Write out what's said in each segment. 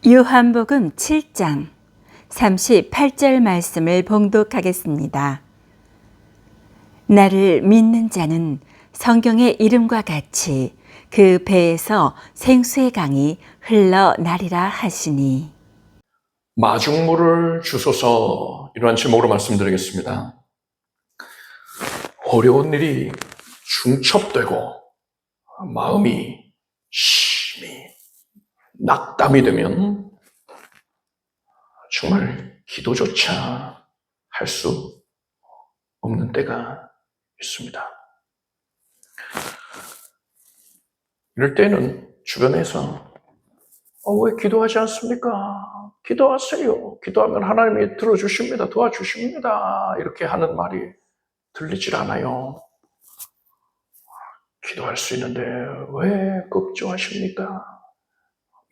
요한복음 7장 38절 말씀을 봉독하겠습니다. 나를 믿는 자는 성경의 이름과 같이 그 배에서 생수의 강이 흘러나리라 하시니. 마중물을 주소서, 이러한 제목으로 말씀드리겠습니다. 어려운 일이 중첩되고 마음이 심히 낙담이 되면 정말 기도조차 할 수 없는 때가 있습니다. 이럴 때는 주변에서 왜 기도하지 않습니까? 기도하세요. 기도하면 하나님이 들어주십니다. 도와주십니다. 이렇게 하는 말이 들리질 않아요. 기도할 수 있는데 왜 걱정하십니까?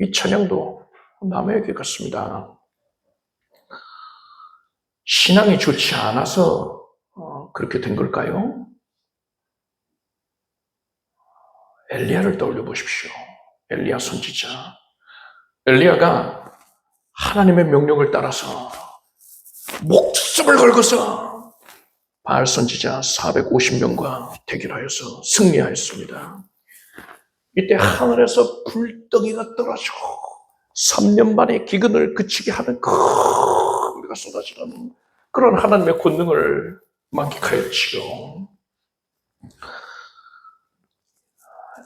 이 찬양도 남의 얘기 같습니다. 신앙이 좋지 않아서 그렇게 된 걸까요? 엘리야를 떠올려 보십시오. 엘리야 선지자. 엘리야가 하나님의 명령을 따라서 목숨을 걸고서 바알 선지자 450명과 대결하여서 승리하였습니다. 이때 하늘에서 불덩이가 떨어져 3년 만에 기근을 그치게 하는 큰 비가 쏟아지는 그런 하나님의 권능을 만끽하였지요.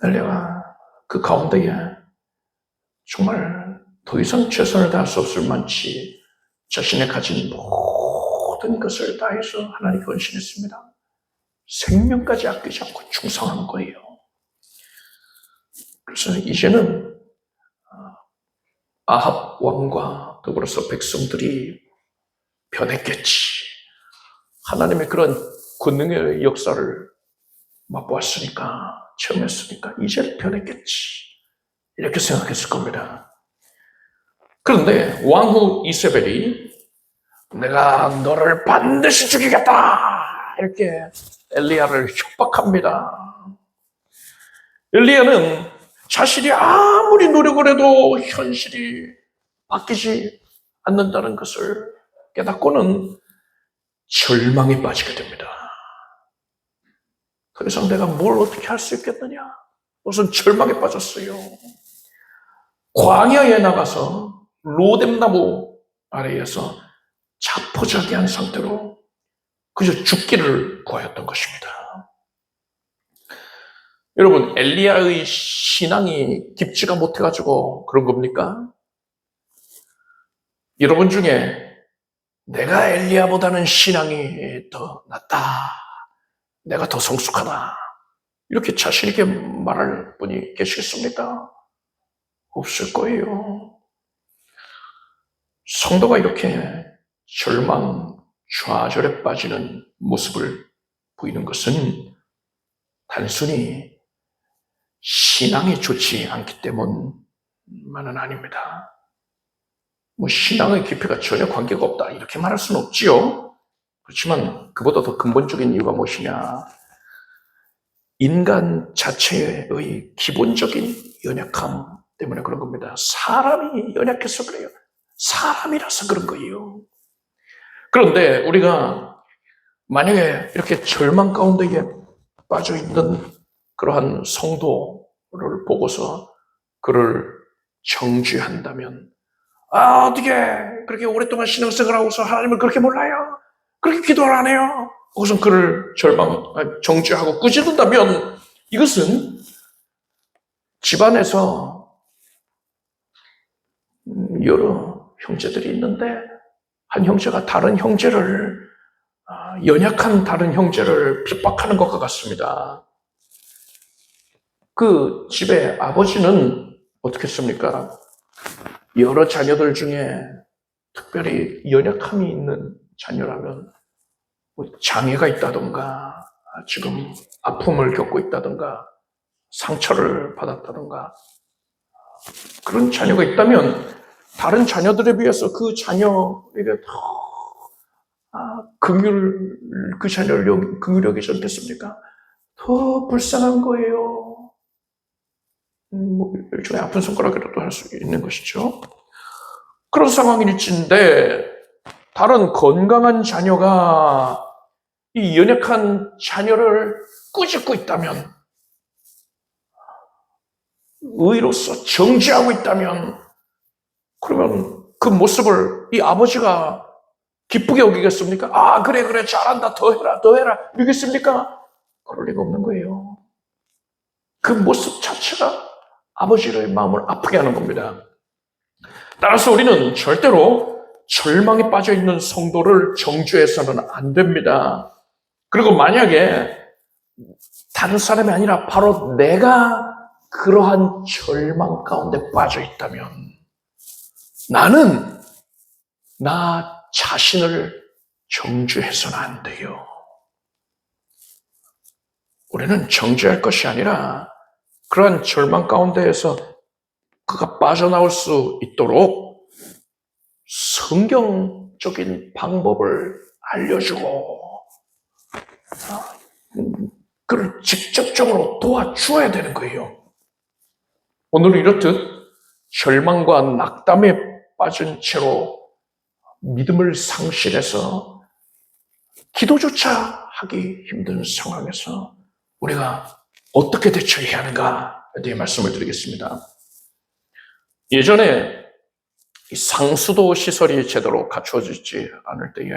엘리야가 그 가운데에 정말 더 이상 최선을 다할 수 없을 만치 자신의 가진 모든 것을 다해서 하나님께 헌신했습니다. 생명까지 아끼지 않고 충성한 거예요. 그래서 이제는 아합 왕과 더불어서 백성들이 변했겠지. 하나님의 그런 권능의 역사를 맛보았으니까, 체험했으니까 이제 변했겠지. 이렇게 생각했을 겁니다. 그런데 왕후 이세벨이 내가 너를 반드시 죽이겠다. 이렇게 엘리야를 협박합니다. 엘리야는 자신이 아무리 노력을 해도 현실이 바뀌지 않는다는 것을 깨닫고는 절망에 빠지게 됩니다. 더 이상 내가 뭘 어떻게 할 수 있겠느냐? 무슨 절망에 빠졌어요. 광야에 나가서 로뎀나무 아래에서 자포자기한 상태로 그저 죽기를 구하였던 것입니다. 여러분, 엘리야의 신앙이 깊지가 못해가지고 그런 겁니까? 여러분 중에 내가 엘리야보다는 신앙이 더 낫다, 내가 더 성숙하다, 이렇게 자신 있게 말할 분이 계시겠습니까? 없을 거예요. 성도가 이렇게 절망, 좌절에 빠지는 모습을 보이는 것은 단순히 신앙이 좋지 않기 때문만은 아닙니다. 신앙의 깊이가 전혀 관계가 없다, 이렇게 말할 수는 없지요. 그렇지만 그보다 더 근본적인 이유가 무엇이냐? 인간 자체의 기본적인 연약함 때문에 그런 겁니다. 사람이 연약해서 그래요. 사람이라서 그런 거예요. 그런데 우리가 만약에 이렇게 절망 가운데에 빠져있는 그러한 성도를 보고서 그를 정죄한다면, 어떻게 그렇게 오랫동안 신앙생활하고서 하나님을 그렇게 몰라요? 그렇게 기도를 안 해요? 우선 그를 정죄하고 꾸짖는다면 이것은 집안에서 여러 형제들이 있는데 한 형제가 다른 형제를, 연약한 다른 형제를 핍박하는 것과 같습니다. 그 집의 아버지는 어떻겠습니까? 여러 자녀들 중에 특별히 연약함이 있는 자녀라면 장애가 있다던가, 지금 아픔을 겪고 있다던가, 상처를 받았다던가, 그런 자녀가 있다면 다른 자녀들에 비해서 그 자녀에게 더 그 자녀를 긍휼히 여기지 않겠습니까? 더 불쌍한 거예요. 일종의 아픈 손가락이라도 할 수 있는 것이죠. 그런 상황일진데 다른 건강한 자녀가 이 연약한 자녀를 꾸짖고 있다면, 의로서 정죄하고 있다면, 그러면 그 모습을 이 아버지가 기쁘게 여기겠습니까? 아, 그래, 그래, 잘한다, 더 해라, 더 해라, 이러겠습니까? 그럴 리가 없는 거예요. 그 모습 자체가 아버지의 마음을 아프게 하는 겁니다. 따라서 우리는 절대로 절망에 빠져 있는 성도를 정죄해서는 안 됩니다. 그리고 만약에 다른 사람이 아니라 바로 내가 그러한 절망 가운데 빠져 있다면 나는 나 자신을 정죄해서는 안 돼요. 우리는 정죄할 것이 아니라 그러한 절망 가운데에서 그가 빠져나올 수 있도록 성경적인 방법을 알려주고 그를 직접적으로 도와주어야 되는 거예요. 오늘은 이렇듯 절망과 낙담에 빠진 채로 믿음을 상실해서 기도조차 하기 힘든 상황에서 우리가 어떻게 대처해야 하는가에 대해 말씀을 드리겠습니다. 예전에 상수도 시설이 제대로 갖춰지지 않을 때에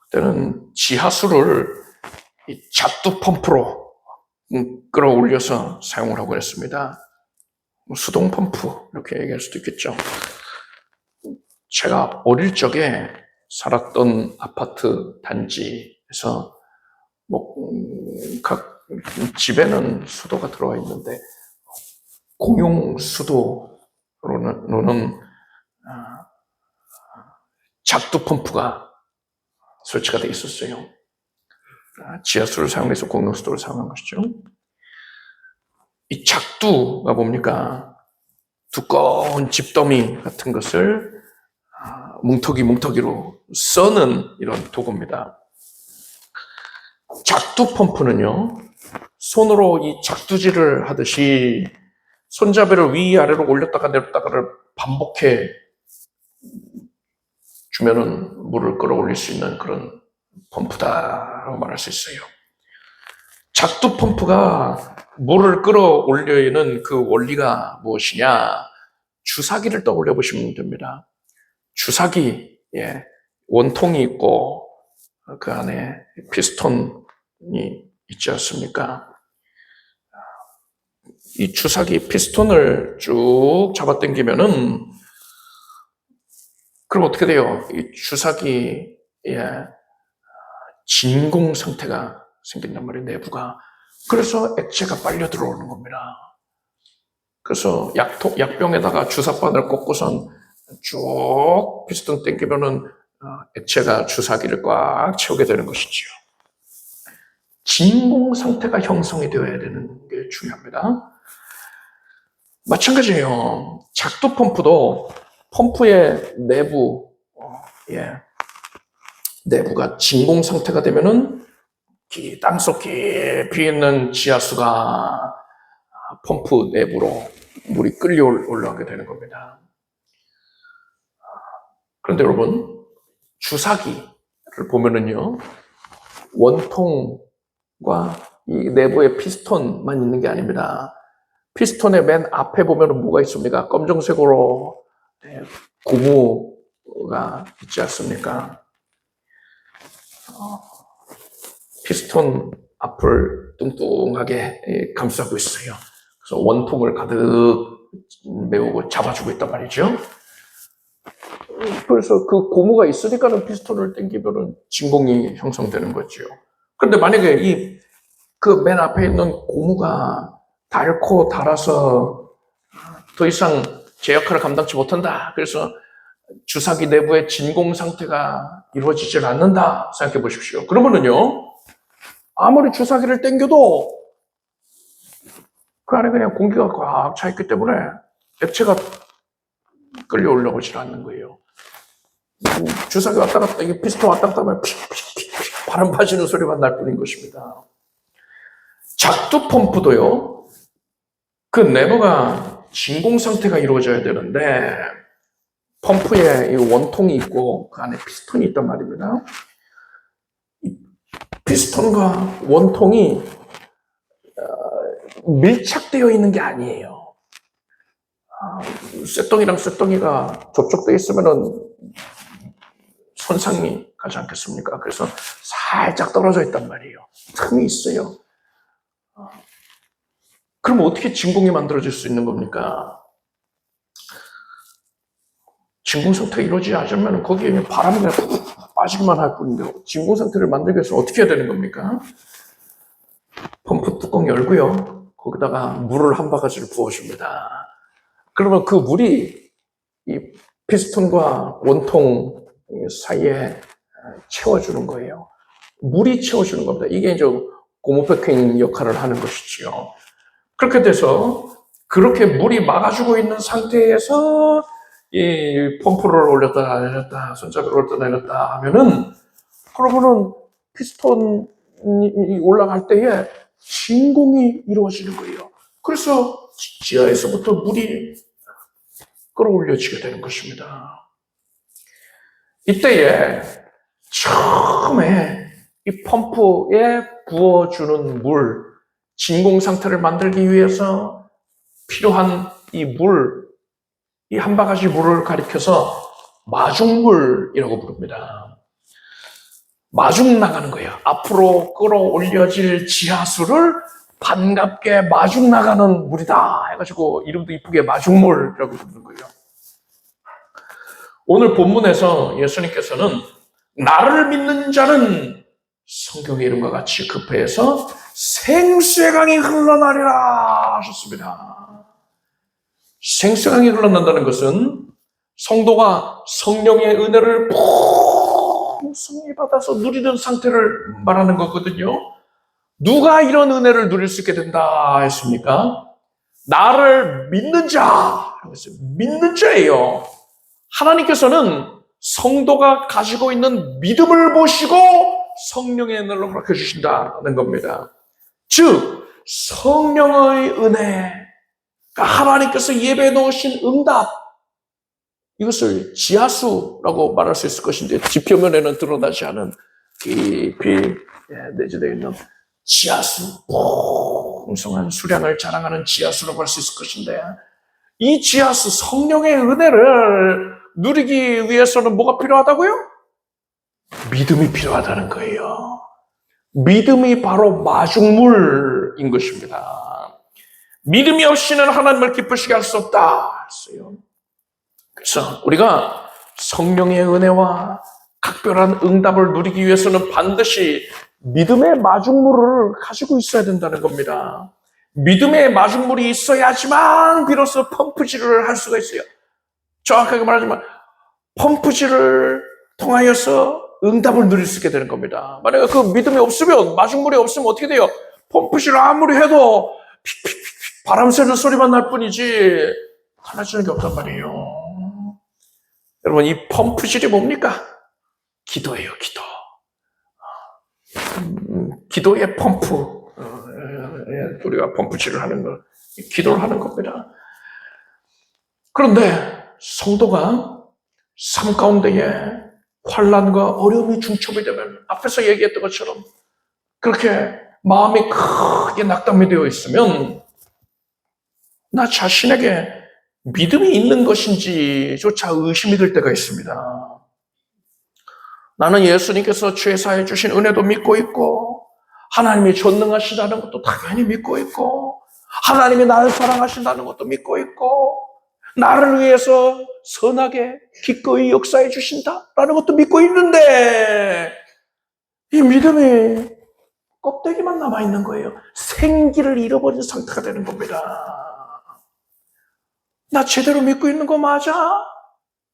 그때는 지하수를 잡두 펌프로 끌어올려서 사용을 하고 했습니다. 수동 펌프 이렇게 얘기할 수도 있겠죠. 제가 어릴 적에 살았던 아파트 단지에서 각 집에는 수도가 들어와 있는데 공용 수도로는 작두 펌프가 설치가 되어 있었어요. 지하수를 사용해서 공용 수도를 사용한 것이죠. 이 작두가 뭡니까? 두꺼운 집더미 같은 것을 뭉터기로 써는 이런 도구입니다. 작두 펌프는요, 손으로 이 작두질을 하듯이 손잡이를 위아래로 올렸다가 내렸다가를 반복해 주면은 물을 끌어올릴 수 있는 그런 펌프다라고 말할 수 있어요. 작두 펌프가 물을 끌어올리는 그 원리가 무엇이냐? 주사기를 떠올려 보시면 됩니다. 주사기에 원통이 있고 그 안에 피스톤이 있지 않습니까? 이 주사기 피스톤을 쭉 잡아당기면은 그럼 어떻게 돼요? 이 주사기에 진공 상태가 생긴단 말이에요, 내부가. 그래서 액체가 빨려 들어오는 겁니다. 그래서 약병에다가 주사바늘 꽂고선 쭉 피스톤 당기면은 액체가 주사기를 꽉 채우게 되는 것이지요. 진공 상태가 형성이 되어야 되는 게 중요합니다. 마찬가지예요. 작두 펌프도 펌프의 내부가 진공 상태가 되면은 땅속 깊이 있는 지하수가 펌프 내부로 물이 끌려 올라가게 되는 겁니다. 그런데 여러분, 주사기를 보면은요, 원통과 이 내부에 피스톤만 있는 게 아닙니다. 피스톤의 맨 앞에 보면 뭐가 있습니까? 검정색으로 고무가 있지 않습니까? 피스톤 앞을 뚱뚱하게 감싸고 있어요. 그래서 원통을 가득 메우고 잡아주고 있단 말이죠. 그래서 그 고무가 있으니까는 피스톤을 당기면은 진공이 형성되는 거죠. 그런데 만약에 그 맨 앞에 있는 고무가 닳고 닳아서 더 이상 제 역할을 감당치 못한다. 그래서 주사기 내부의 진공 상태가 이루어지질 않는다. 생각해 보십시오. 그러면은요, 아무리 주사기를 당겨도 그 안에 그냥 공기가 꽉 차 있기 때문에 액체가 끌려 올라오질 않는 거예요. 주사기 왔다 갔다, 이게 피스톤 왔다 갔다 하면 픽픽픽 바람 빠지는 소리만 날 뿐인 것입니다. 작두 펌프도요, 그 내부가 진공 상태가 이루어져야 되는데 펌프에 이 원통이 있고 그 안에 피스톤이 있단 말입니다. 이 피스톤과 원통이 밀착되어 있는 게 아니에요. 쇳덩이랑 쇳덩이가 접촉되어 있으면은 손상이 가지 않겠습니까? 그래서 살짝 떨어져 있단 말이에요. 틈이 있어요. 그럼 어떻게 진공이 만들어질 수 있는 겁니까? 진공 상태가 이루어지지 않으면 거기에 그냥 바람이 그냥 푹 빠지기만 할 뿐인데 진공 상태를 만들기 위해서 어떻게 해야 되는 겁니까? 펌프 뚜껑 열고요. 거기다가 물을 한 바가지를 부어줍니다. 그러면 그 물이 이 피스톤과 원통 사이에 채워주는 거예요. 물이 채워주는 겁니다. 이게 이제 고무 패킹 역할을 하는 것이지요. 그렇게 돼서 그렇게 물이 막아주고 있는 상태에서 이 펌프를 올렸다 내렸다 손잡이를 올렸다 내렸다 하면은 그러면은 피스톤이 올라갈 때에 진공이 이루어지는 거예요. 그래서 지하에서부터 물이 끌어올려지게 되는 것입니다. 이때에 처음에 이 펌프에 부어주는 물, 진공 상태를 만들기 위해서 필요한 이 물, 이 한 바가지 물을 가리켜서 마중물이라고 부릅니다. 마중 나가는 거예요. 앞으로 끌어올려질 지하수를 반갑게 마중 나가는 물이다 해가지고 이름도 이쁘게 마중물이라고 부르는 거예요. 오늘 본문에서 예수님께서는 나를 믿는 자는 성경의 이름과 같이 그 배에서 생수의 강이 흘러나리라 하셨습니다. 생수의 강이 흘러난다는 것은 성도가 성령의 은혜를 풍성히 받아서 누리는 상태를 말하는 거거든요. 누가 이런 은혜를 누릴 수 있게 된다 했습니까? 나를 믿는 자, 믿는 자예요. 하나님께서는 성도가 가지고 있는 믿음을 보시고 성령의 은혜를 허락해 주신다는 겁니다. 즉 성령의 은혜, 하나님께서 예배해 놓으신 응답, 이것을 지하수라고 말할 수 있을 것인데 지표면에는 드러나지 않은 깊이 내재되어 있는 지하수, 풍성한 수량을 자랑하는 지하수라고 할 수 있을 것인데 이 지하수 성령의 은혜를 누리기 위해서는 뭐가 필요하다고요? 믿음이 필요하다는 거예요. 믿음이 바로 마중물인 것입니다. 믿음이 없이는 하나님을 기쁘시게 할 수 없다 했어요. 그래서 우리가 성령의 은혜와 각별한 응답을 누리기 위해서는 반드시 믿음의 마중물을 가지고 있어야 된다는 겁니다. 믿음의 마중물이 있어야지만 비로소 펌프질을 할 수가 있어요. 정확하게 말하자면 펌프질을 통하여서 응답을 누릴 수 있게 되는 겁니다. 만약에 그 믿음이 없으면, 마중물이 없으면 어떻게 돼요? 펌프질을 아무리 해도 픽픽픽 바람 새는 소리만 날 뿐이지 달라지는 게 없단 말이에요. 여러분, 이 펌프질이 뭡니까? 기도예요, 기도. 기도의 펌프. 우리가 펌프질을 하는 거, 기도를 하는 겁니다. 그런데 성도가 삶 가운데에 환난과 어려움이 중첩이 되면 앞에서 얘기했던 것처럼 그렇게 마음이 크게 낙담이 되어 있으면 나 자신에게 믿음이 있는 것인지조차 의심이 들 때가 있습니다. 나는 예수님께서 죄사해 주신 은혜도 믿고 있고 하나님이 전능하시다는 것도 당연히 믿고 있고 하나님이 나를 사랑하신다는 것도 믿고 있고 나를 위해서 선하게 기꺼이 역사해 주신다라는 것도 믿고 있는데 이 믿음이 껍데기만 남아있는 거예요. 생기를 잃어버린 상태가 되는 겁니다. 나 제대로 믿고 있는 거 맞아?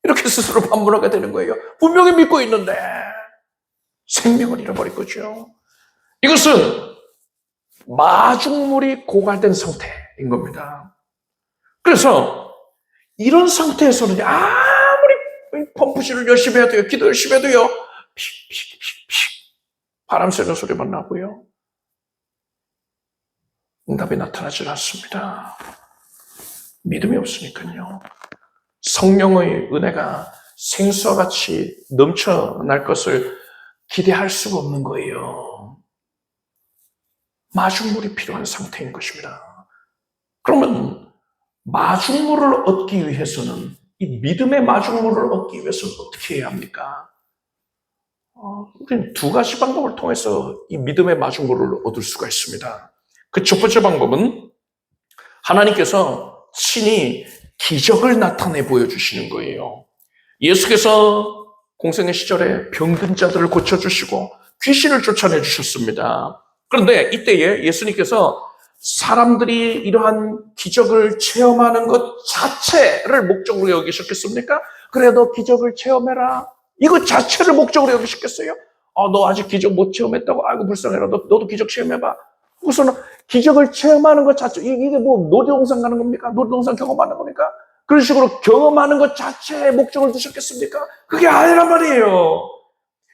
이렇게 스스로 반문하게 되는 거예요. 분명히 믿고 있는데 생명을 잃어버린 거죠. 이것은 마중물이 고갈된 상태인 겁니다. 그래서 이런 상태에서는 아무리 펌프질을 열심히 해도요, 기도 열심히 해도요, 픽픽픽픽 바람 쐬는 소리만 나고요. 응답이 나타나질 않습니다. 믿음이 없으니까요. 성령의 은혜가 생수와 같이 넘쳐날 것을 기대할 수가 없는 거예요. 마중물이 필요한 상태인 것입니다. 그러면 마중물을 얻기 위해서는, 이 믿음의 마중물을 얻기 위해서는 어떻게 해야 합니까? 우리는 두 가지 방법을 통해서 이 믿음의 마중물을 얻을 수가 있습니다. 그 첫 번째 방법은 하나님께서 친히 기적을 나타내 보여주시는 거예요. 예수께서 공생의 시절에 병든 자들을 고쳐주시고 귀신을 쫓아내 주셨습니다. 그런데 이때에 예수님께서 사람들이 이러한 기적을 체험하는 것 자체를 목적으로 여기셨겠습니까? 그래, 너 기적을 체험해라. 이거 자체를 목적으로 여기셨겠어요? 너 아직 기적 못 체험했다고? 아이고, 불쌍해라. 너도 기적 체험해봐. 우선 기적을 체험하는 것 자체, 이게 뭐 놀이동산 가는 겁니까? 놀이동산 경험하는 겁니까? 그런 식으로 경험하는 것 자체에 목적을 두셨겠습니까? 그게 아니란 말이에요.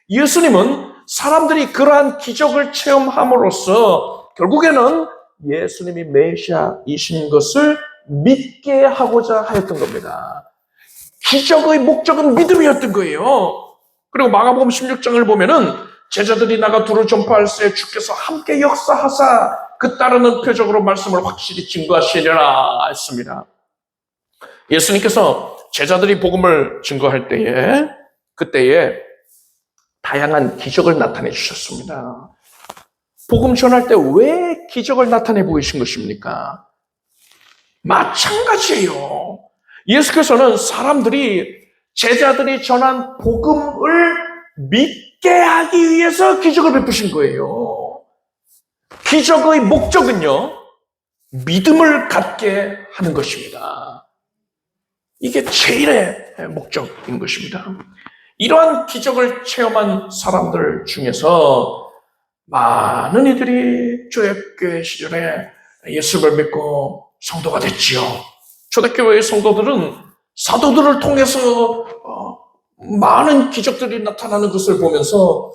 예수님은 사람들이 그러한 기적을 체험함으로써 결국에는 예수님이 메시아이신 것을 믿게 하고자 하였던 겁니다. 기적의 목적은 믿음이었던 거예요. 그리고 마가복음 16장을 보면은 제자들이 나가 두루 전파할 때 주께서 함께 역사하사 그 따르는 표적으로 말씀을 확실히 증거하시리라 했습니다. 예수님께서 제자들이 복음을 증거할 때에, 그때에 다양한 기적을 나타내 주셨습니다. 복음 전할 때 왜 기적을 나타내 보이신 것입니까? 마찬가지예요. 예수께서는 제자들이 전한 복음을 믿게 하기 위해서 기적을 베푸신 거예요. 기적의 목적은요, 믿음을 갖게 하는 것입니다. 이게 제일의 목적인 것입니다. 이러한 기적을 체험한 사람들 중에서 많은 이들이 초대교회 시절에 예수를 믿고 성도가 됐지요. 초대교회의 성도들은 사도들을 통해서 많은 기적들이 나타나는 것을 보면서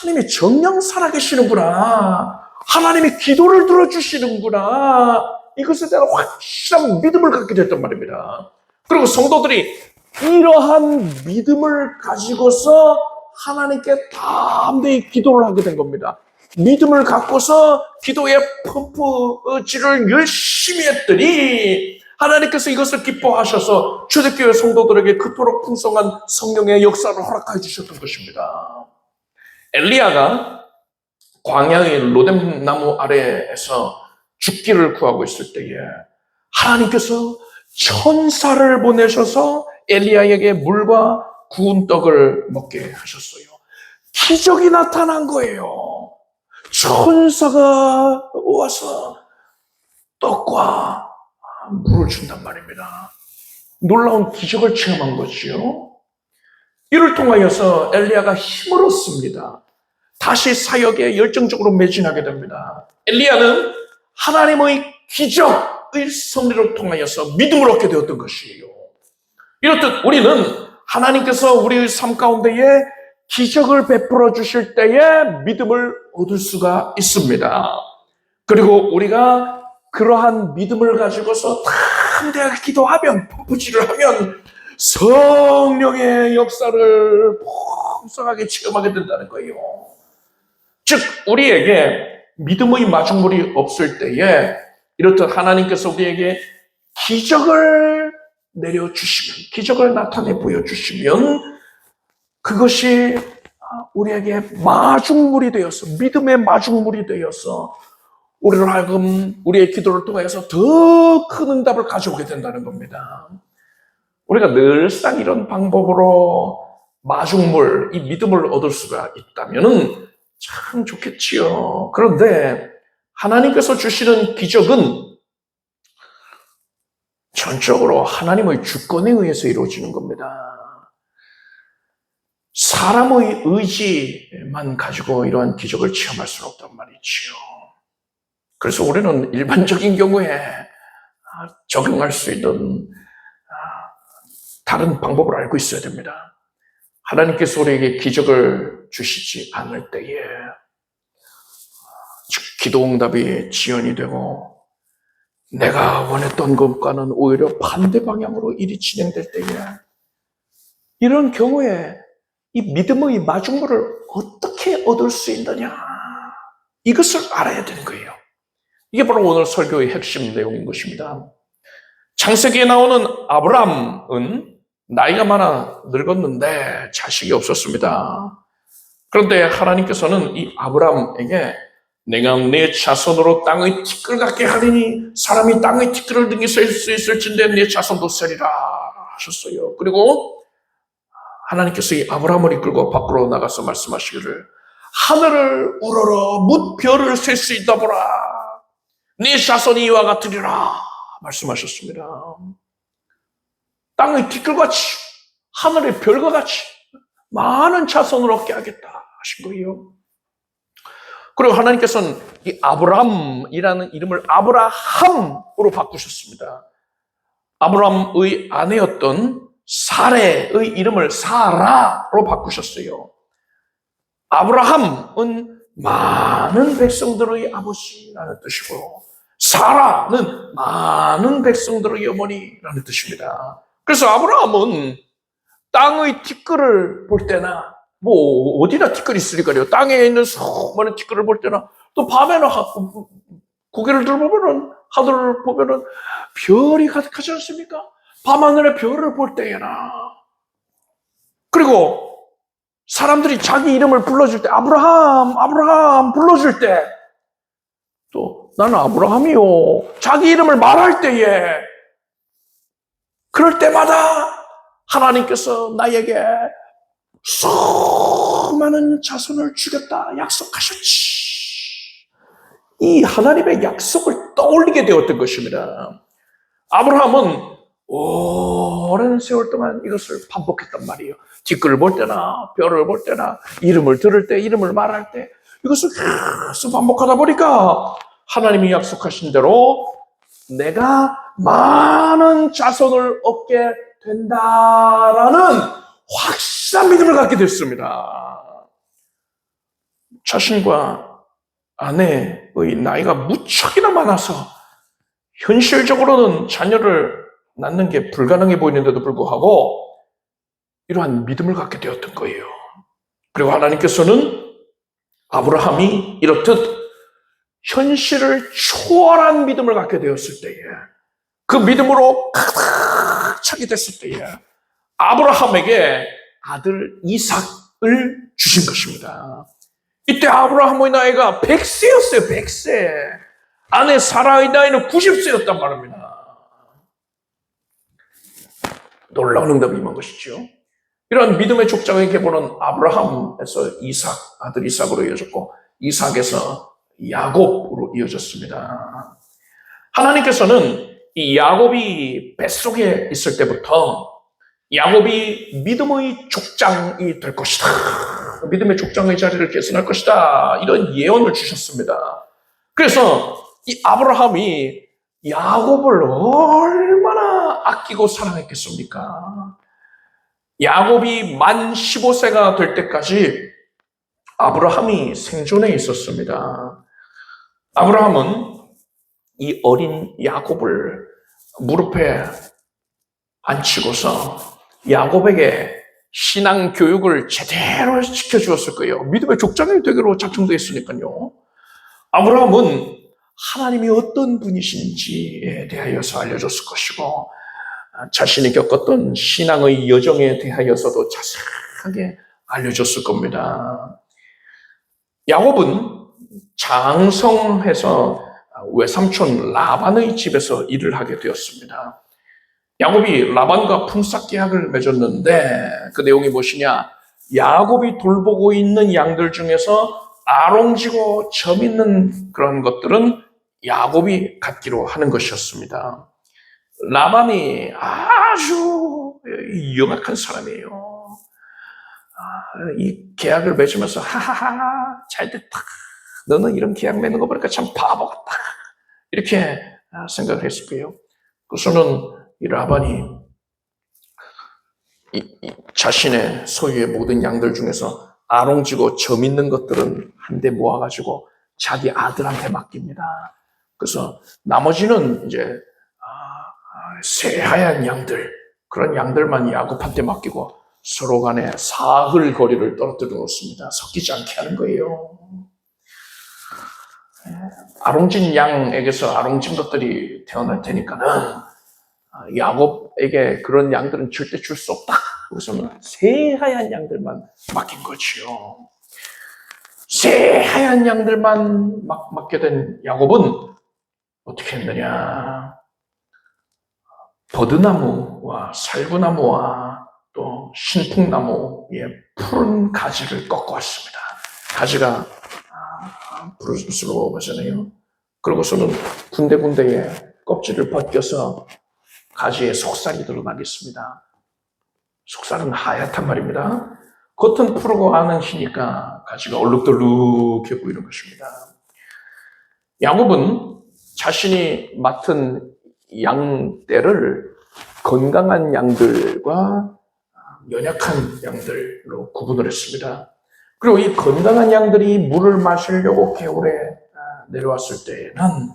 하나님이 정녕 살아계시는구나, 하나님이 기도를 들어주시는구나, 이것에 대한 확실한 믿음을 갖게 됐단 말입니다. 그리고 성도들이 이러한 믿음을 가지고서 하나님께 담대히 기도를 하게 된 겁니다. 믿음을 갖고서 기도의 펌프질을 열심히 했더니 하나님께서 이것을 기뻐하셔서 초대교회 성도들에게 그토록 풍성한 성령의 역사를 허락해 주셨던 것입니다. 엘리야가 광야의 로뎀나무 아래에서 죽기를 구하고 있을 때에 하나님께서 천사를 보내셔서 엘리야에게 물과 구운 떡을 먹게 하셨어요. 기적이 나타난 거예요. 천사가 와서 떡과 물을 준단 말입니다. 놀라운 기적을 체험한 거지요. 이를 통하여서 엘리야가 힘을 얻습니다. 다시 사역에 열정적으로 매진하게 됩니다. 엘리야는 하나님의 기적의 섭리를 통하여서 믿음을 얻게 되었던 것이에요. 이렇듯 우리는 하나님께서 우리의 삶 가운데에 기적을 베풀어 주실 때에 믿음을 얻을 수가 있습니다. 그리고 우리가 그러한 믿음을 가지고서 담대하게 기도하면, 펌프질을 하면 성령의 역사를 풍성하게 체험하게 된다는 거예요. 즉 우리에게 믿음의 마중물이 없을 때에 이렇듯 하나님께서 우리에게 기적을 내려주시면, 기적을 나타내 보여주시면 그것이 우리에게 마중물이 되어서, 믿음의 마중물이 되어서 우리를 하여금 우리의 기도를 통해서 더 큰 응답을 가져오게 된다는 겁니다. 우리가 늘상 이런 방법으로 마중물, 이 믿음을 얻을 수가 있다면 참 좋겠지요. 그런데 하나님께서 주시는 기적은 전적으로 하나님의 주권에 의해서 이루어지는 겁니다. 사람의 의지만 가지고 이러한 기적을 체험할 수는 없단 말이지요. 그래서 우리는 일반적인 경우에 적용할 수 있는 다른 방법을 알고 있어야 됩니다. 하나님께서 우리에게 기적을 주시지 않을 때에 기도 응답이 지연이 되고 내가 원했던 것과는 오히려 반대 방향으로 일이 진행될 때에 이런 경우에 이 믿음의 마중물을 어떻게 얻을 수 있느냐, 이것을 알아야 되는 거예요. 이게 바로 오늘 설교의 핵심 내용인 것입니다. 창세기에 나오는 아브람은 나이가 많아 늙었는데 자식이 없었습니다. 그런데 하나님께서는 이 아브람에게 내가 내 자손으로 땅의 티끌 같게 하리니 사람이 땅의 티끌을 등에 셀 수 있을진데 내 자손도 세리라 하셨어요. 그리고 하나님께서 이 아브람을 이끌고 밖으로 나가서 말씀하시기를 하늘을 우러러 뭇 별을 셀 수 있다 보라. 네 자손이 이와 같으리라 말씀하셨습니다. 땅의 티끌같이 하늘의 별과 같이 많은 자손을 얻게 하겠다 하신 거예요. 그리고 하나님께서는 이 아브람이라는 이름을 아브라함으로 바꾸셨습니다. 아브람의 아내였던 사레의 이름을 사라로 바꾸셨어요. 아브라함은 많은 백성들의 아버지라는 뜻이고 사라는 많은 백성들의 어머니라는 뜻입니다. 그래서 아브라함은 땅의 티끌을 볼 때나 뭐 어디나 티끌이 있으니까요. 땅에 있는 수많은 티끌을 볼 때나 또 밤에는 고개를 들어보면은 하늘을 보면은 별이 가득하지 않습니까? 밤하늘의 별을 볼 때에나 그리고 사람들이 자기 이름을 불러줄 때 아브라함 아브라함 불러줄 때 또 나는 아브라함이요 자기 이름을 말할 때에 그럴 때마다 하나님께서 나에게 수많은 자손을 주겠다 약속하셨지. 이 하나님의 약속을 떠올리게 되었던 것입니다. 아브라함은 오랜 세월 동안 이것을 반복했단 말이에요. 티끌을 볼 때나 별을 볼 때나 이름을 들을 때 이름을 말할 때 이것을 계속 반복하다 보니까 하나님이 약속하신 대로 내가 많은 자손을 얻게 된다라는 확실한 믿음을 갖게 됐습니다. 자신과 아내의 나이가 무척이나 많아서 현실적으로는 자녀를 낳는 게 불가능해 보이는데도 불구하고 이러한 믿음을 갖게 되었던 거예요. 그리고 하나님께서는 아브라함이 이렇듯 현실을 초월한 믿음을 갖게 되었을 때에 그 믿음으로 가득 차게 됐을 때에 아브라함에게 아들 이삭을 주신 것입니다. 이때 아브라함의 나이가 100세였어요. 100세. 아내 사라의 나이는 90세였단 말입니다. 놀라운 응답이 임한 것이죠. 이런 믿음의 족장의 계보는 아브라함에서 이삭, 아들 이삭으로 이어졌고 이삭에서 야곱으로 이어졌습니다. 하나님께서는 이 야곱이 뱃속에 있을 때부터 야곱이 믿음의 족장이 될 것이다. 믿음의 족장의 자리를 계승할 것이다. 이런 예언을 주셨습니다. 그래서 이 아브라함이 야곱을 얼마나 아끼고 사랑했겠습니까? 야곱이 만 15세가 될 때까지 아브라함이 생존해 있었습니다. 아브라함은 이 어린 야곱을 무릎에 앉히고서 야곱에게 신앙 교육을 제대로 시켜주었을 거예요. 믿음의 족장이 되기로 작정되어 있으니까요. 아브라함은 하나님이 어떤 분이신지에 대하여서 알려줬을 것이고 자신이 겪었던 신앙의 여정에 대하여서도 자세하게 알려줬을 겁니다. 야곱은 장성해서 외삼촌 라반의 집에서 일을 하게 되었습니다. 야곱이 라반과 품삯계약을 맺었는데 그 내용이 무엇이냐? 야곱이 돌보고 있는 양들 중에서 아롱지고 점 있는 그런 것들은 야곱이 갖기로 하는 것이었습니다. 라반이 아주 영악한 사람이에요. 이 계약을 맺으면서 하하하 잘됐다. 너는 이런 계약 맺는 거 보니까 참 바보 같다. 이렇게 생각을 했을 거예요. 그래서는 이 라반이 자신의 소유의 모든 양들 중에서 아롱지고 점 있는 것들은 한데 모아가지고 자기 아들한테 맡깁니다. 그래서 나머지는 이제 새하얀 양들, 그런 양들만 야곱한테 맡기고 서로 간에 사흘 거리를 떨어뜨려 놓습니다. 섞이지 않게 하는 거예요. 아롱진 양에게서 아롱진 것들이 태어날 테니까는 야곱에게 그런 양들은 절대 줄 수 없다. 그래서 새하얀 양들만 맡긴 거지요. 새하얀 양들만 맡게 된 야곱은 어떻게 했느냐? 버드나무와 살구나무와 또 신풍나무의 푸른 가지를 꺾어 왔습니다. 가지가 부스러워지네요. 그러고서는 군데군데에 껍질을 벗겨서 가지에 속살이 드러나겠습니다. 속살은 하얗단 말입니다. 겉은 푸르고 안은 희니까 가지가 얼룩덜룩해 보이는 것입니다. 야곱은 자신이 맡은 양떼를 건강한 양들과 연약한 양들로 구분을 했습니다. 그리고 이 건강한 양들이 물을 마시려고 개울에 내려왔을 때에는,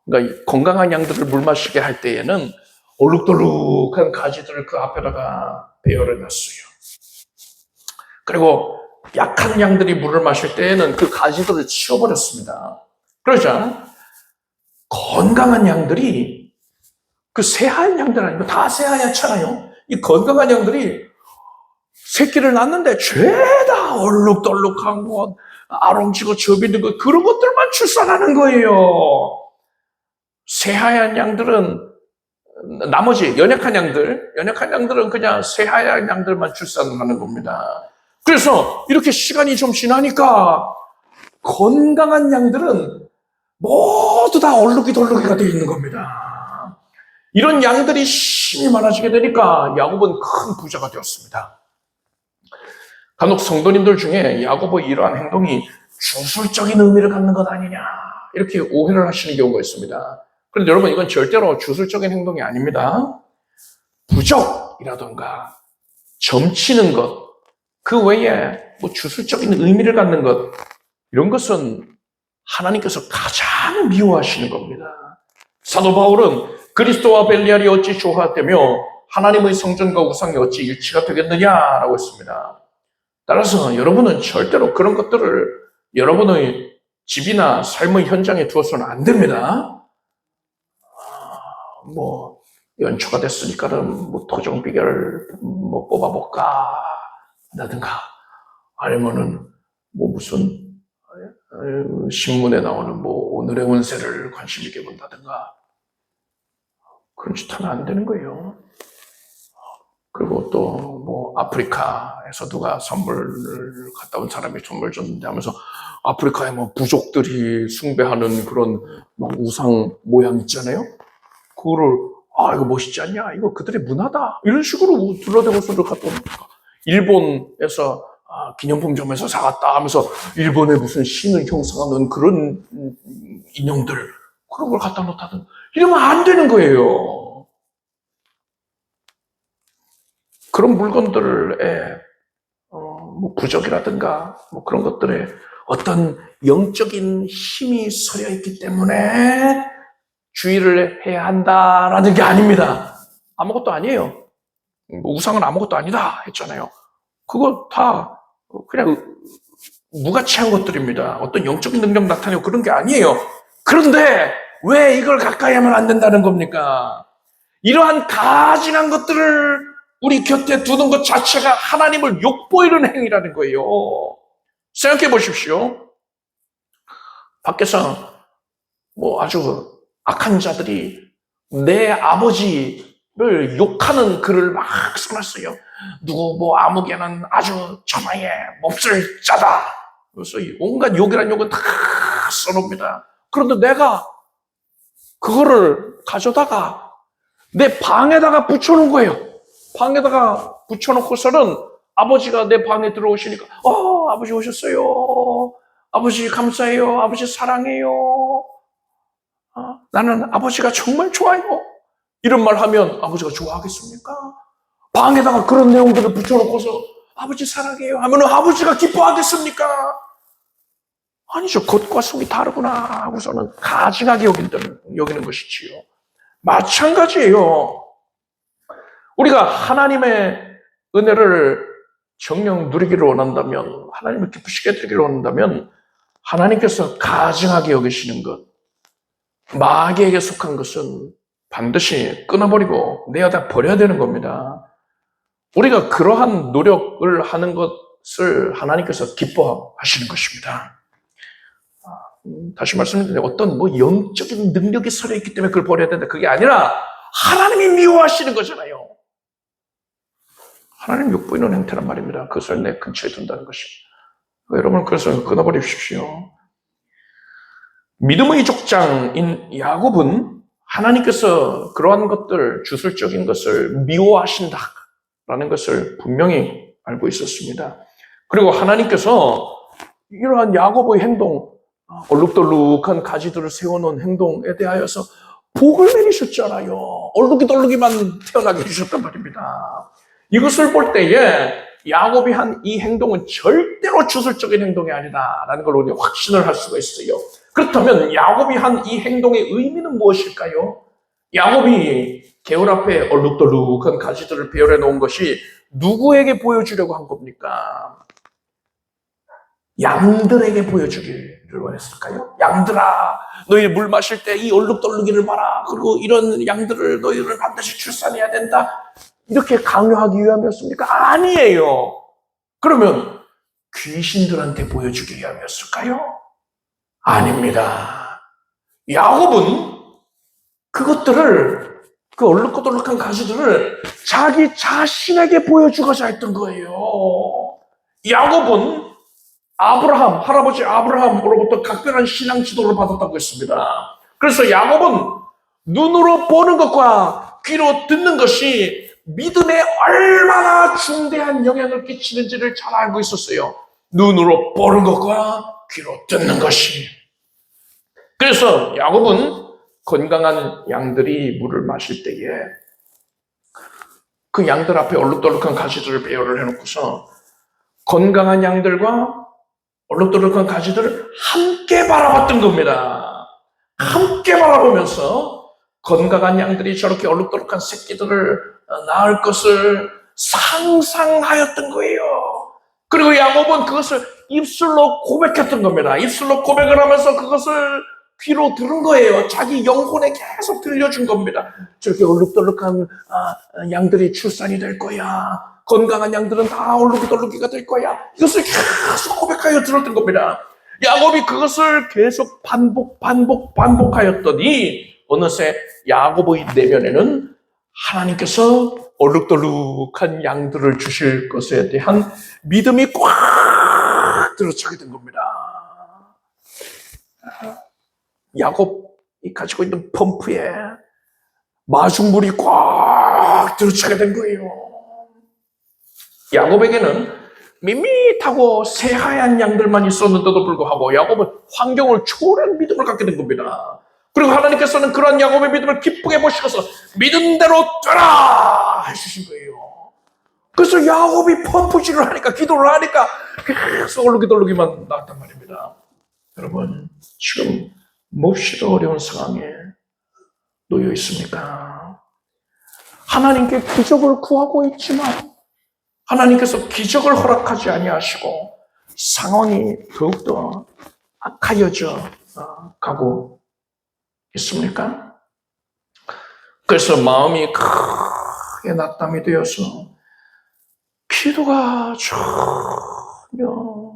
그러니까 건강한 양들을 물 마시게 할 때에는 얼룩덜룩한 가지들을 그 앞에다가 배열해 놨어요. 그리고 약한 양들이 물을 마실 때에는 그 가지들을 치워버렸습니다. 그러자 건강한 양들이, 그 새하얀 양들 아니고 다 새하얗잖아요. 이 건강한 양들이 새끼를 낳는데 죄다 얼룩덜룩한 것, 아롱지고 접이는 것, 그런 것들만 출산하는 거예요. 새하얀 양들은, 나머지 연약한 양들은 그냥 새하얀 양들만 출산하는 겁니다. 그래서 이렇게 시간이 좀 지나니까 건강한 양들은 모두 다 얼룩이덜룩이가 되어 있는 겁니다. 이런 양들이 힘이 많아지게 되니까 야곱은 큰 부자가 되었습니다. 간혹 성도님들 중에 야곱의 이러한 행동이 주술적인 의미를 갖는 것 아니냐, 이렇게 오해를 하시는 경우가 있습니다. 그런데 여러분, 이건 절대로 주술적인 행동이 아닙니다. 부적이라던가 점치는 것, 그 외에 뭐 주술적인 의미를 갖는 것, 이런 것은 하나님께서 가장 미워하시는 겁니다. 사도 바울은 그리스도와 벨리알이 어찌 조화되며 하나님의 성전과 우상이 어찌 일치가 되겠느냐라고 했습니다. 따라서 여러분은 절대로 그런 것들을 여러분의 집이나 삶의 현장에 두어서는 안 됩니다. 뭐 연초가 됐으니까는 뭐 토종 비결을 뭐 뽑아볼까 라든가, 아니면은 뭐 무슨 신문에 나오는 뭐 오늘의 운세를 관심 있게 본다든가, 그런 짓 하면 안 되는 거예요. 그리고 또 뭐 아프리카에서 누가 선물을 갖다 온 사람이 선물 줬는데 하면서 아프리카에 뭐 부족들이 숭배하는 그런 막 우상 모양 있잖아요. 그거를 이거 멋있지 않냐? 이거 그들의 문화다. 이런 식으로 둘러대고서 갖다 옵니까? 일본에서 기념품점에서 사갔다 하면서 일본의 무슨 신을 형상하는 그런 인형들, 그런 걸 갖다 놓다든, 이러면 안 되는 거예요. 그런 물건들에 뭐 부적이라든가 뭐 그런 것들에 어떤 영적인 힘이 서려 있기 때문에 주의를 해야 한다라는 게 아닙니다. 아무것도 아니에요. 뭐 우상은 아무것도 아니다 했잖아요. 그거 다 그냥 무가치한 것들입니다. 어떤 영적인 능력 나타내고 그런 게 아니에요. 그런데 왜 이걸 가까이 하면 안 된다는 겁니까? 이러한 가증한 것들을 우리 곁에 두는 것 자체가 하나님을 욕보이는 행위라는 거예요. 생각해 보십시오. 밖에서 뭐 아주 악한 자들이 내 아버지를 욕하는 글을 막 써놨어요. 누구 뭐 아무개는 아주 천하의 몹쓸 자다. 그래서 온갖 욕이란 욕은 다 써놓습니다. 그런데 내가 그거를 가져다가 내 방에다가 붙여놓은 거예요. 방에다가 붙여놓고서는 아버지가 내 방에 들어오시니까 아버지 오셨어요. 아버지 감사해요. 아버지 사랑해요. 나는 아버지가 정말 좋아요. 이런 말 하면 아버지가 좋아하겠습니까? 방에다가 그런 내용들을 붙여놓고서 아버지 사랑해요 하면 아버지가 기뻐하겠습니까? 아니죠. 겉과 속이 다르구나 하고서는 가증하게 여기는 것이지요. 마찬가지예요. 우리가 하나님의 은혜를 정녕 누리기를 원한다면, 하나님을 기쁘시게 드리기를 원한다면 하나님께서 가증하게 여기시는 것, 마귀에게 속한 것은 반드시 끊어버리고 내어다 버려야 되는 겁니다. 우리가 그러한 노력을 하는 것을 하나님께서 기뻐하시는 것입니다. 다시 말씀드리는데 어떤 영적인 능력이 서려 있기 때문에 그걸 버려야 된다. 그게 아니라 하나님이 미워하시는 거잖아요. 하나님 욕보이는 행태란 말입니다. 그것을 내 근처에 둔다는 것입니다. 여러분, 그래서 끊어버리십시오. 믿음의 족장인 야곱은 하나님께서 그러한 것들, 주술적인 것을 미워하신다라는 것을 분명히 알고 있었습니다. 그리고 하나님께서 이러한 야곱의 행동, 얼룩덜룩한 가지들을 세워놓은 행동에 대하여서 복을 내리셨잖아요. 얼룩이덜룩이만 태어나게 해주셨단 말입니다. 이것을 볼 때에 야곱이 한 이 행동은 절대로 주술적인 행동이 아니다라는 걸 우리가 확신을 할 수가 있어요. 그렇다면 야곱이 한 이 행동의 의미는 무엇일까요? 야곱이 개울 앞에 얼룩덜룩한 가지들을 배열해 놓은 것이 누구에게 보여주려고 한 겁니까? 양들에게 보여주기를 원했을까요? 양들아, 너희 물 마실 때 이 얼룩덜룩이를 봐라. 그리고 이런 양들을 너희를 반드시 출산해야 된다. 이렇게 강요하기 위함이었습니까? 아니에요. 그러면 귀신들한테 보여주기 위함이었을까요? 아닙니다. 야곱은 그것들을, 그 얼룩덜룩한 가지들을 자기 자신에게 보여주고자 했던 거예요. 야곱은 아브라함, 할아버지 아브라함으로부터 각별한 신앙 지도를 받았다고 했습니다. 그래서 야곱은 눈으로 보는 것과 귀로 듣는 것이 믿음에 얼마나 중대한 영향을 끼치는지를 잘 알고 있었어요. 눈으로 보는 것과 귀로 듣는 것이. 그래서 야곱은 건강한 양들이 물을 마실 때에 그 양들 앞에 얼룩덜룩한 가지들을 배열을 해놓고서 건강한 양들과 얼룩덜룩한 가지들을 함께 바라봤던 겁니다. 함께 바라보면서 건강한 양들이 저렇게 얼룩덜룩한 새끼들을 낳을 것을 상상하였던 거예요. 그리고 야곱은 그것을 입술로 고백했던 겁니다. 입술로 고백을 하면서 그것을 귀로 들은 거예요. 자기 영혼에 계속 들려준 겁니다. 저렇게 얼룩덜룩한 양들이 출산이 될 거야. 건강한 양들은 다 얼룩덜룩이가 될 거야. 이것을 계속 고백하여 들었던 겁니다. 야곱이 그것을 계속 반복하였더니 어느새 야곱의 내면에는 하나님께서 얼룩덜룩한 양들을 주실 것에 대한 믿음이 꽉 들어차게 된 겁니다. 야곱이 가지고 있는 펌프에 마중물이 꽉 들어차게 된 거예요. 야곱에게는 밋밋하고 새하얀 양들만 있었는데도 불구하고 야곱은 환경을 초월한 믿음을 갖게 된 겁니다. 그리고 하나님께서는 그런 야곱의 믿음을 기쁘게 보시고서 믿음대로 되라 해주신 거예요. 그래서 야곱이 펌프질을 하니까, 기도를 하니까 계속 얼룩덜룩이만 나왔단 말입니다. 여러분, 지금 몹시도 어려운 상황에 놓여 있습니까? 하나님께 기적을 구하고 있지만 하나님께서 기적을 허락하지 아니하시고 상황이 더욱더 악하여져 가고 있습니까? 그래서 마음이 크게 낙담이 되어서 기도가 전혀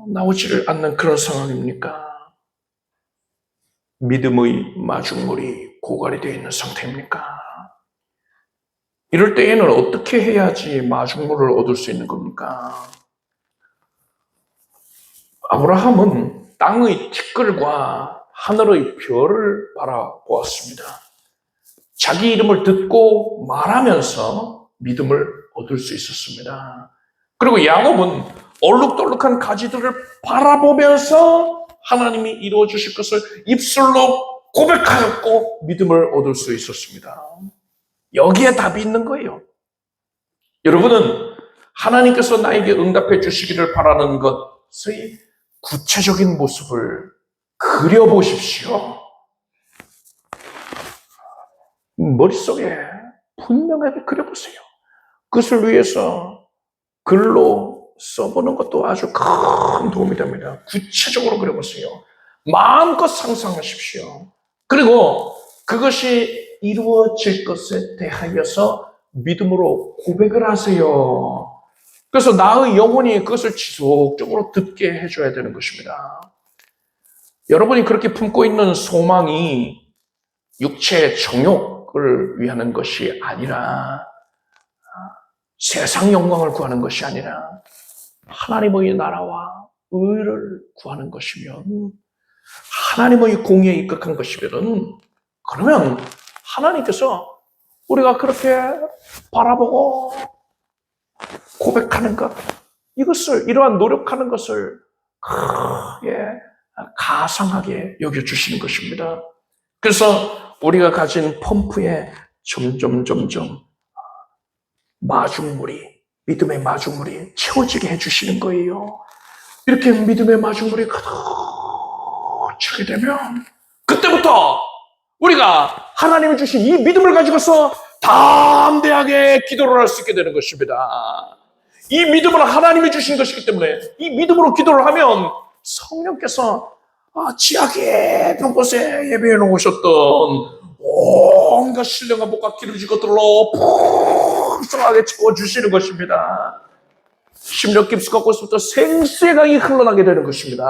나오지를 않는 그런 상황입니까? 믿음의 마중물이 고갈이 되어 있는 상태입니까? 이럴 때에는 어떻게 해야지 마중물을 얻을 수 있는 겁니까? 아브라함은 땅의 티끌과 하늘의 별을 바라보았습니다. 자기 이름을 듣고 말하면서 믿음을 얻을 수 있었습니다. 그리고 야곱은 얼룩덜룩한 가지들을 바라보면서 하나님이 이루어 주실 것을 입술로 고백하였고 믿음을 얻을 수 있었습니다. 여기에 답이 있는 거예요. 여러분은 하나님께서 나에게 응답해 주시기를 바라는 것의 구체적인 모습을 그려보십시오. 머릿속에 분명하게 그려보세요. 그것을 위해서 글로 써보는 것도 아주 큰 도움이 됩니다. 구체적으로 그려보세요. 마음껏 상상하십시오. 그리고 그것이 이루어질 것에 대하여서 믿음으로 고백을 하세요. 그래서 나의 영혼이 그것을 지속적으로 듣게 해줘야 되는 것입니다. 여러분이 그렇게 품고 있는 소망이 육체의 정욕을 위하는 것이 아니라 세상 영광을 구하는 것이 아니라 하나님의 나라와 의를 구하는 것이면, 하나님의 공의에 입각한 것이면, 그러면 하나님께서 우리가 그렇게 바라보고 고백하는 것, 이러한 노력하는 것을 크게 가상하게 여겨주시는 것입니다. 그래서 우리가 가진 펌프에 점점 믿음의 마중물이 채워지게 해주시는 거예요. 이렇게 믿음의 마중물이 가득 차게 되면 그때부터 우리가 하나님이 주신 이 믿음을 가지고서 담대하게 기도를 할 수 있게 되는 것입니다. 이 믿음은 하나님이 주신 것이기 때문에 이 믿음으로 기도를 하면 성령께서 지하 깊은 곳에 예배해 놓으셨던 온갖 신령한 복과 기름진 것들로 풍성하게 채워주시는 것입니다. 심령 깊숙한 곳부터 생수의 강이 흘러나게 되는 것입니다.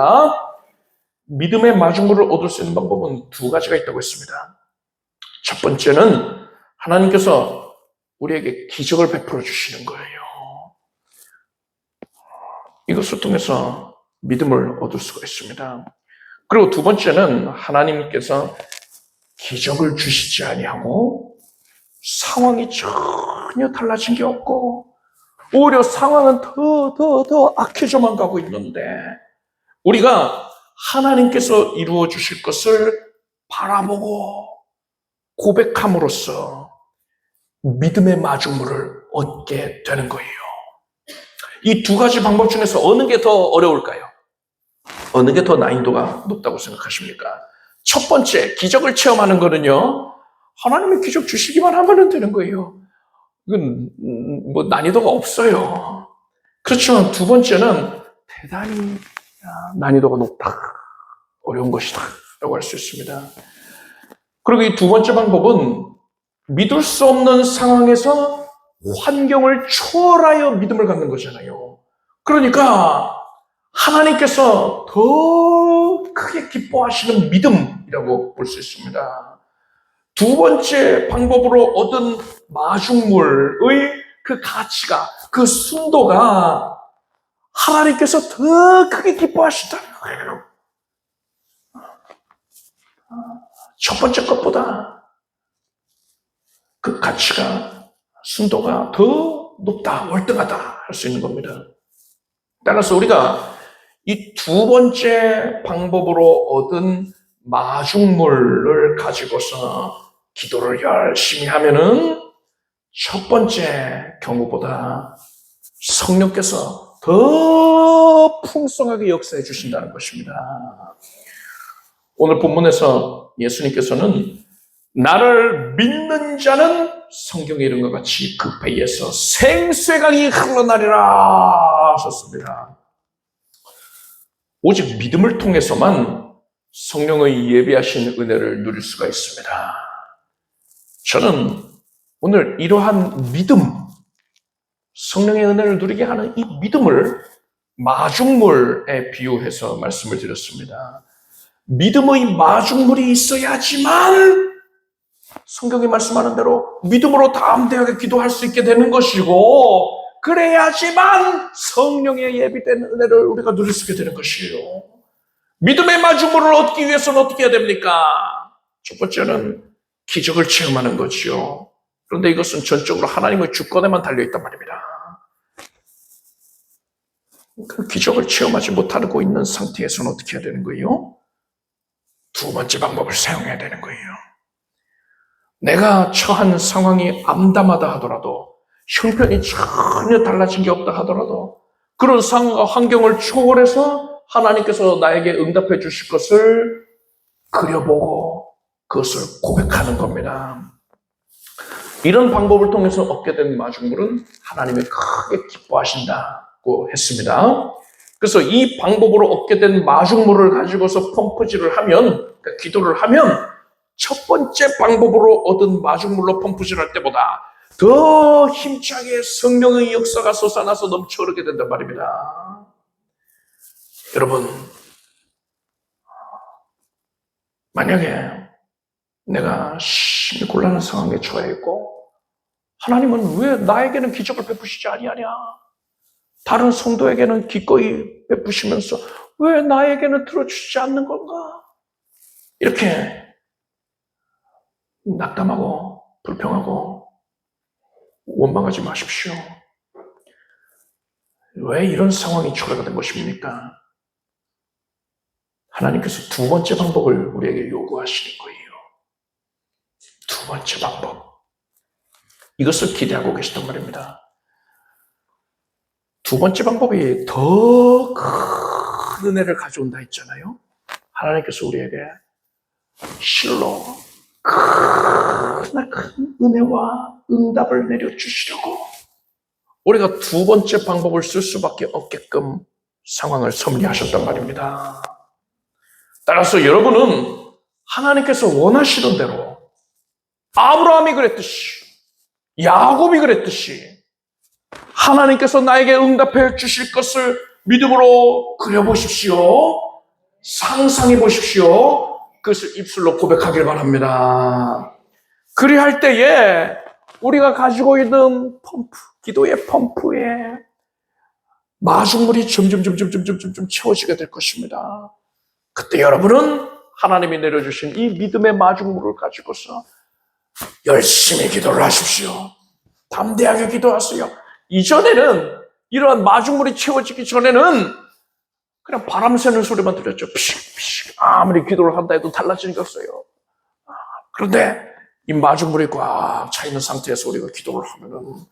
믿음의 마중물을 얻을 수 있는 방법은 두 가지가 있다고 했습니다. 첫 번째는 하나님께서 우리에게 기적을 베풀어 주시는 거예요. 이것을 통해서 믿음을 얻을 수가 있습니다. 그리고 두 번째는 하나님께서 기적을 주시지 아니하고 상황이 전혀 달라진 게 없고 오히려 상황은 더 악해져만 가고 있는데 우리가 하나님께서 이루어 주실 것을 바라보고 고백함으로써 믿음의 마중물을 얻게 되는 거예요. 이 두 가지 방법 중에서 어느 게 더 어려울까요? 어느 게 더 난이도가 높다고 생각하십니까? 첫 번째, 기적을 체험하는 거는요, 하나님이 기적 주시기만 하면 되는 거예요. 이건 뭐 난이도가 없어요. 그렇지만 두 번째는 대단히 난이도가 높다, 어려운 것이다 라고 할 수 있습니다. 그리고 이 두 번째 방법은 믿을 수 없는 상황에서 환경을 초월하여 믿음을 갖는 거잖아요. 그러니까 하나님께서 더 크게 기뻐하시는 믿음이라고 볼 수 있습니다. 두 번째 방법으로 얻은 마중물의 그 가치가, 그 순도가 하나님께서 더 크게 기뻐하신다는 거예요. 첫 번째 것보다 그 가치가, 순도가 더 높다, 월등하다 할 수 있는 겁니다. 따라서 우리가 이 두 번째 방법으로 얻은 마중물을 가지고서 기도를 열심히 하면은 첫 번째 경우보다 성령께서 더 풍성하게 역사해 주신다는 것입니다. 오늘 본문에서 예수님께서는 나를 믿는 자는 성경에 이른 것 같이 그 배에서 생수의 강이 흘러나리라 하셨습니다. 오직 믿음을 통해서만 성령의 예비하신 은혜를 누릴 수가 있습니다. 저는 오늘 이러한 믿음, 성령의 은혜를 누리게 하는 이 믿음을 마중물에 비유해서 말씀을 드렸습니다. 믿음의 마중물이 있어야지만 성경이 말씀하는 대로 믿음으로 담대하게 기도할 수 있게 되는 것이고, 그래야지만 성령의 예비된 은혜를 우리가 누릴 수 있게 되는 것이에요. 믿음의 마중물을 얻기 위해서는 어떻게 해야 됩니까? 첫 번째는 기적을 체험하는 거지요. 그런데 이것은 전적으로 하나님의 주권에만 달려있단 말입니다. 그 기적을 체험하지 못하고 있는 상태에서는 어떻게 해야 되는 거예요? 두 번째 방법을 사용해야 되는 거예요. 내가 처한 상황이 암담하다 하더라도, 형편이 전혀 달라진 게 없다 하더라도, 그런 상황과 환경을 초월해서 하나님께서 나에게 응답해 주실 것을 그려보고 그것을 고백하는 겁니다. 이런 방법을 통해서 얻게 된 마중물은 하나님이 크게 기뻐하신다고 했습니다. 그래서 이 방법으로 얻게 된 마중물을 가지고서 펌프질을 하면, 그러니까 기도를 하면 첫 번째 방법으로 얻은 마중물로 펌프질할 때보다 더 힘차게 성령의 역사가 솟아나서 넘쳐 흐르게 된단 말입니다. 여러분, 만약에 내가 심히 곤란한 상황에 처해 있고 하나님은 왜 나에게는 기적을 베푸시지 아니하냐? 다른 성도에게는 기꺼이 베푸시면서 왜 나에게는 들어주시지 않는 건가? 이렇게 낙담하고 불평하고 원망하지 마십시오. 왜 이런 상황이 초래가 된 것입니까? 하나님께서 두 번째 방법을 우리에게 요구하시는 거예요. 두 번째 방법. 이것을 기대하고 계시단 말입니다. 두 번째 방법이 더 큰 은혜를 가져온다 했잖아요. 하나님께서 우리에게 실로 큰 은혜와 응답을 내려주시려고 우리가 두 번째 방법을 쓸 수밖에 없게끔 상황을 섭리하셨단 말입니다. 따라서 여러분은 하나님께서 원하시는 대로 아브라함이 그랬듯이 야곱이 그랬듯이 하나님께서 나에게 응답해 주실 것을 믿음으로 그려보십시오. 상상해 보십시오. 그것을 입술로 고백하길 바랍니다. 그리할 때에 우리가 가지고 있는 펌프, 기도의 펌프에 마중물이 점점 채워지게 될 것입니다. 그때 여러분은 하나님이 내려주신 이 믿음의 마중물을 가지고서 열심히 기도를 하십시오. 담대하게 기도하세요. 이전에는 이러한 마중물이 채워지기 전에는 그냥 바람 새는 소리만 들렸죠. 피식 아무리 기도를 한다 해도 달라지는 게 없어요. 그런데 이 마중물이 꽉 차 있는 상태에서 우리가 기도를 하면은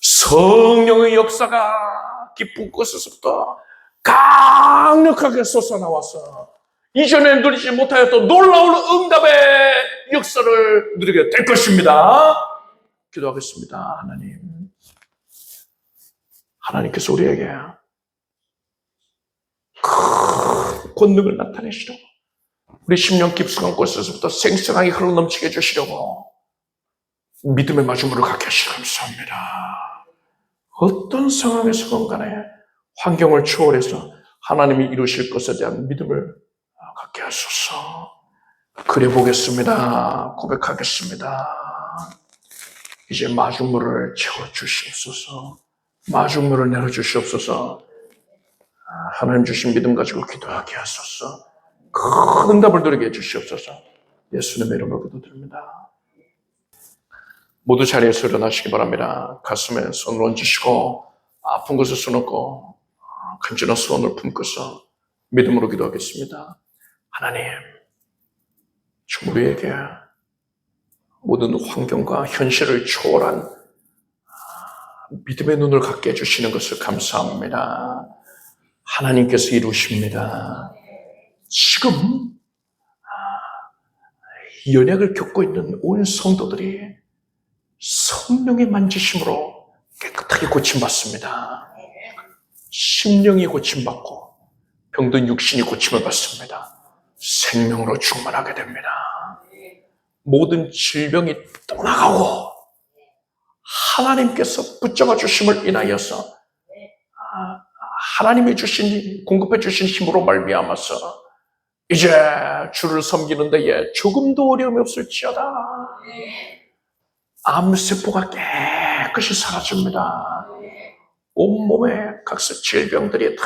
성령의 역사가 깊은 곳에서부터 강력하게 솟아나와서 이전에 누리지 못하였던 놀라운 응답의 역사를 누리게 될 것입니다. 기도하겠습니다. 하나님께서 우리에게 큰 권능을 나타내시려고 우리 심령 깊숙한 곳에서부터 생생하게 흘러넘치게 해주시려고 믿음의 마중물을 갖게 하시기 감사합니다. 어떤 상황에서건 간에 환경을 초월해서 하나님이 이루실 것에 대한 믿음을 갖게 하소서. 그려보겠습니다. 고백하겠습니다. 이제 마중물을 채워주시옵소서. 마중물을 내려주시옵소서. 하나님 주신 믿음 가지고 기도하게 하소서. 큰 응답을 누리게 해주시옵소서. 예수님의 이름으로 기도드립니다. 모두 자리에서 일어나시기 바랍니다. 가슴에 손을 얹으시고 아픈 곳에 손 얹고 간절한 소원을 품고서 믿음으로 기도하겠습니다. 하나님, 좀 우리에게 모든 환경과 현실을 초월한 믿음의 눈을 갖게 해주시는 것을 감사합니다. 하나님께서 이루십니다. 지금 연약을 겪고 있는 온 성도들이 성령의 만지심으로 깨끗하게 고침받습니다. 심령이 고침받고 병든 육신이 고침을 받습니다. 생명으로 충만하게 됩니다. 모든 질병이 떠나가고 하나님께서 붙잡아 주심을 인하여서 하나님이 주신 공급해 주신 힘으로 말미암아서 이제 주를 섬기는 데에 조금도 어려움이 없을지어다. 암세포가 깨끗이 사라집니다. 온몸의 각색 질병들이 다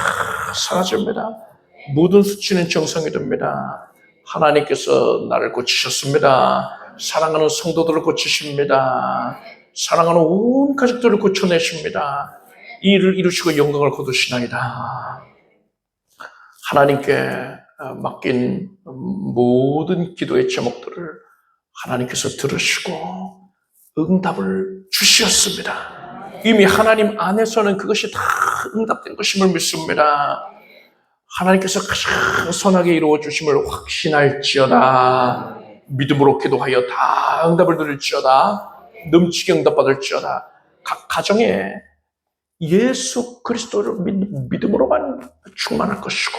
사라집니다. 모든 수치는 정상이 됩니다. 하나님께서 나를 고치셨습니다. 사랑하는 성도들을 고치십니다. 사랑하는 온 가족들을 고쳐내십니다. 이 일을 이루시고 영광을 거두시나이다. 하나님께 맡긴 모든 기도의 제목들을 하나님께서 들으시고 응답을 주셨습니다. 이미 하나님 안에서는 그것이 다 응답된 것임을 믿습니다. 하나님께서 가장 선하게 이루어 주심을 확신할지어다. 믿음으로 기도하여 다 응답을 드릴지어다. 넘치게 응답받을지어다. 각 가정에 예수 그리스도를 믿음으로만 충만할 것이고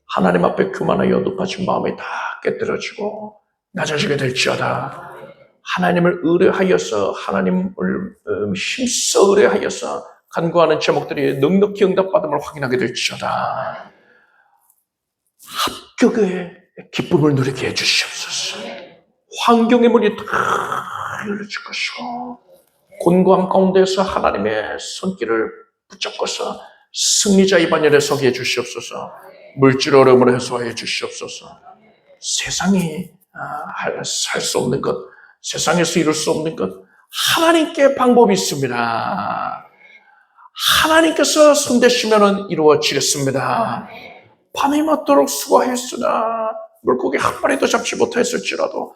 하나님 앞에 교만하여 높아진 마음이 다 깨뜨려지고 낮아지게 될지어다. 하나님을 의뢰하여서 하나님을 힘써 의뢰하여서 간구하는 제목들이 넉넉히 응답받음을 확인하게 될지어다. 합격의 기쁨을 누리게 해주시옵소서. 환경의 문이 다 열려질 것이고 곤고함 가운데서 하나님의 손길을 붙잡고서 승리자의 반열에 서게 해주시옵소서. 물질 어려움을 해소하여 주시옵소서. 세상이 살 수 없는 것, 세상에서 이룰 수 없는 것, 하나님께 방법이 있습니다. 하나님께서 손대시면 이루어지겠습니다. 밤이 맞도록 수고하였으나 물고기 한 마리도 잡지 못하였을지라도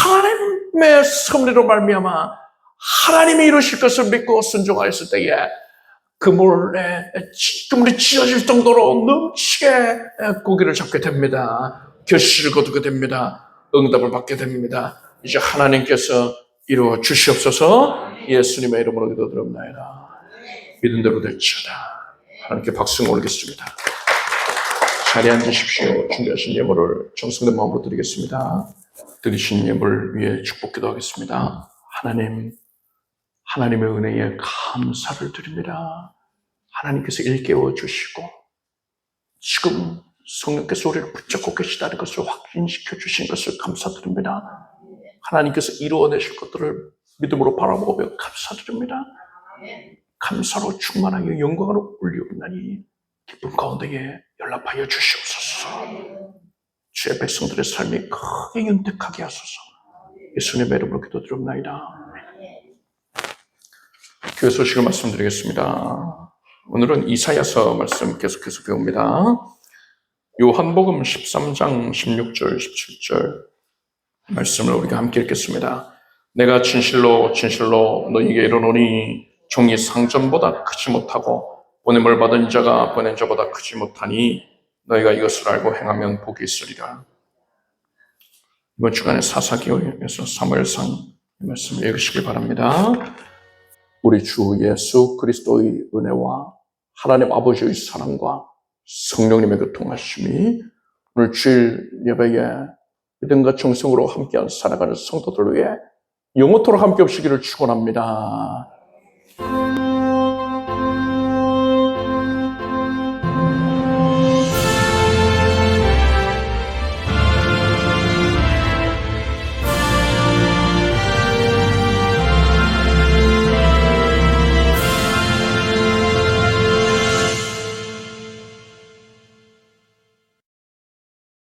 하나님의 섭리로 말미암아 하나님이 이루실 것을 믿고 순종하였을 때에 그물에 그물이 찢어질 정도로 넘치게 고기를 잡게 됩니다. 결실을 거두게 됩니다. 응답을 받게 됩니다. 이제 하나님께서 이루어 주시옵소서. 예수님의 이름으로 기도드립니다. 믿은 대로 될지어다. 하나님께 박수 올리겠습니다. 자리에 앉으십시오. 준비하신 예물을 정성된 마음으로 드리겠습니다. 드리신 예물 위에 축복 기도하겠습니다. 하나님의 은혜에 감사를 드립니다. 하나님께서 일깨워 주시고 지금 성령께서 우리를 붙잡고 계시다는 것을 확인시켜 주신 것을 감사드립니다. 하나님께서 이루어내실 것들을 믿음으로 바라보며 감사드립니다. 감사로 충만하여 영광을 올리옵나니 기쁨 가운데에 연락하여 주시옵소서. 주의 백성들의 삶이 크게 윤택하게 하소서. 예수님의 이름으로 기도드립니다. 교회 소식을 말씀드리겠습니다. 오늘은 이사야서 말씀 계속해서 배웁니다. 요한복음 13장 16절 17절 말씀을 우리가 함께 읽겠습니다. 내가 진실로 진실로 너희에게 이르노니 종이 상전보다 크지 못하고 보냄을 받은 자가 보낸 자보다 크지 못하니 너희가 이것을 알고 행하면 복이 있으리라. 이번 주간에 사사기에서 사무엘상 말씀을 읽으시기 바랍니다. 우리 주 예수 그리스도의 은혜와 하나님 아버지의 사랑과 성령님의 교통하심이 오늘 주일 예배에 믿음과 정성으로 함께한 살아가는 성도들 위해 영원토록 함께 없으기를 축원합니다.